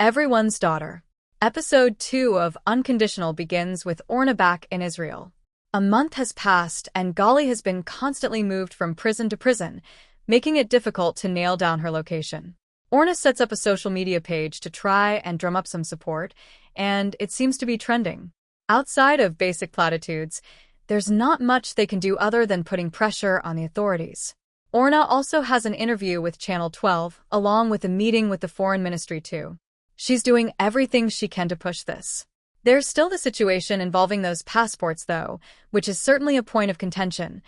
Everyone's Daughter. Episode 2 of Unconditional begins with Orna back in Israel. A month has passed and Gali has been constantly moved from prison to prison, making it difficult to nail down her location. Orna sets up a social media page to try and drum up some support, and it seems to be trending. Outside of basic platitudes, there's not much they can do other than putting pressure on the authorities. Orna also has an interview with Channel 12, along with a meeting with the Foreign Ministry too. She's doing everything she can to push this. There's still the situation involving those passports though, which is certainly a point of contention.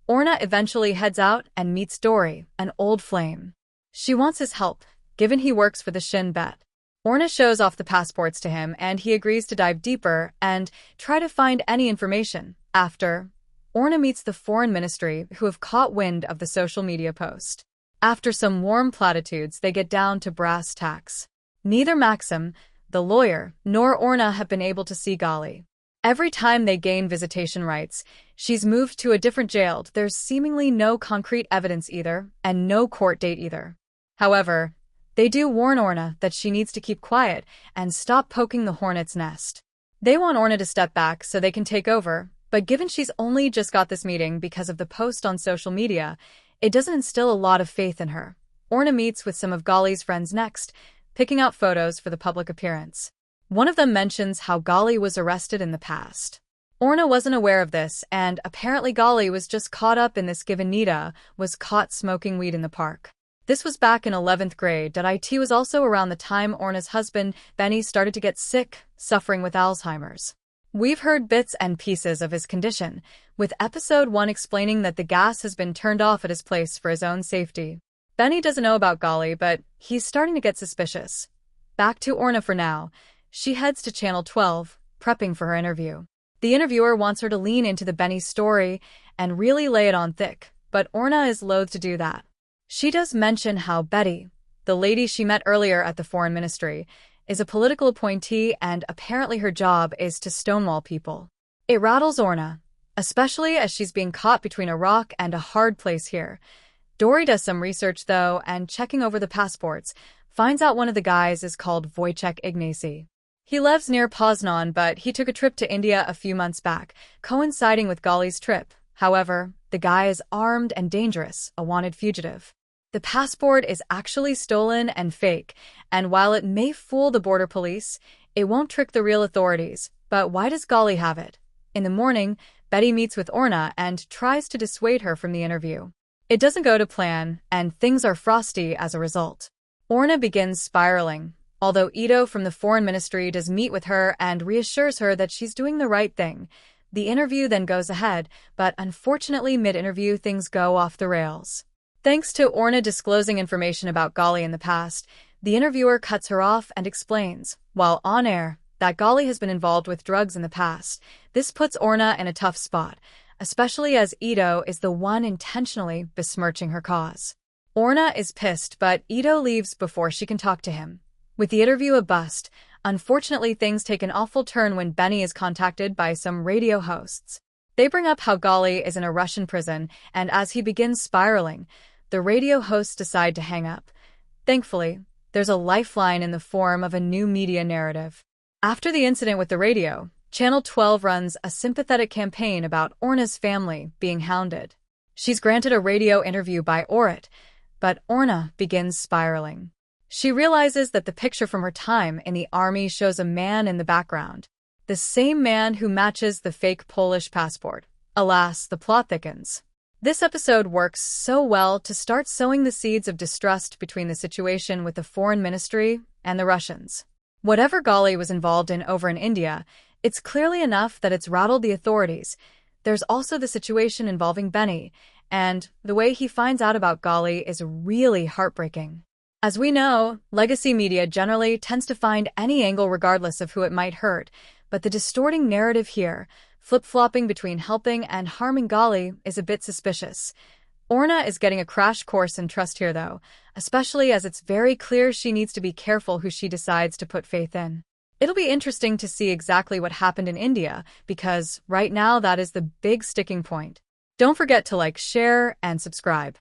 Orna eventually heads out and meets Dory, an old flame. She wants his help, given he works for the Shin Bet. Orna shows off the passports to him and he agrees to dive deeper and try to find any information. After, Orna meets the Foreign Ministry who have caught wind of the social media post. After some warm platitudes, they get down to brass tacks. Neither Maxim, the lawyer, nor Orna have been able to see Gali. Every time they gain visitation rights, she's moved to a different jail. There's seemingly no concrete evidence either, and no court date either. However, they do warn Orna that she needs to keep quiet and stop poking the hornet's nest. They want Orna to step back so they can take over, but given she's only just got this meeting because of the post on social media, it doesn't instill a lot of faith in her. Orna meets with some of Gali's friends next, picking out photos for the public appearance. One of them mentions how Gali was arrested in the past. Orna wasn't aware of this, and apparently Gali was just caught up in this given Nita was caught smoking weed in the park. This was back in 11th grade. It was also around the time Orna's husband, Benny, started to get sick, suffering with Alzheimer's. We've heard bits and pieces of his condition, with episode 1 explaining that the gas has been turned off at his place for his own safety. Benny doesn't know about Gali, but he's starting to get suspicious. Back to Orna for now. She heads to Channel 12, prepping for her interview. The interviewer wants her to lean into the Benny story and really lay it on thick, but Orna is loath to do that. She does mention how Betty, the lady she met earlier at the Foreign Ministry, is a political appointee and apparently her job is to stonewall people. It rattles Orna, especially as she's being caught between a rock and a hard place here. Dory does some research though, and checking over the passports, finds out one of the guys is called Wojciech Ignacy. He lives near Poznan, but he took a trip to India a few months back, coinciding with Gali's trip. However, the guy is armed and dangerous, a wanted fugitive. The passport is actually stolen and fake, and while it may fool the border police, it won't trick the real authorities. But why does Gali have it? In the morning, Betty meets with Orna and tries to dissuade her from the interview. It doesn't go to plan, and things are frosty as a result. Orna begins spiraling, although Ito from the Foreign Ministry does meet with her and reassures her that she's doing the right thing. The interview then goes ahead, but unfortunately mid-interview things go off the rails. Thanks to Orna disclosing information about Gali in the past, the interviewer cuts her off and explains, while on air, that Gali has been involved with drugs in the past. This puts Orna in a tough spot, especially as Ito is the one intentionally besmirching her cause. Orna is pissed, but Ito leaves before she can talk to him. With the interview a bust, unfortunately things take an awful turn when Benny is contacted by some radio hosts. They bring up how Gali is in a Russian prison, and as he begins spiraling, the radio hosts decide to hang up. Thankfully, there's a lifeline in the form of a new media narrative. After the incident with the radio, Channel 12 runs a sympathetic campaign about Orna's family being hounded. She's granted a radio interview by Orit, but Orna begins spiraling. She realizes that the picture from her time in the army shows a man in the background, the same man who matches the fake Polish passport. Alas, the plot thickens. This episode works so well to start sowing the seeds of distrust between the situation with the Foreign Ministry and the Russians. Whatever Gali was involved in over in India, it's clearly enough that it's rattled the authorities. There's also the situation involving Benny, and the way he finds out about Gali is really heartbreaking. As we know, legacy media generally tends to find any angle regardless of who it might hurt, but the distorting narrative here, flip-flopping between helping and harming Gali, is a bit suspicious. Orna is getting a crash course in trust here though, especially as it's very clear she needs to be careful who she decides to put faith in. It'll be interesting to see exactly what happened in India, because right now that is the big sticking point. Don't forget to like, share, and subscribe.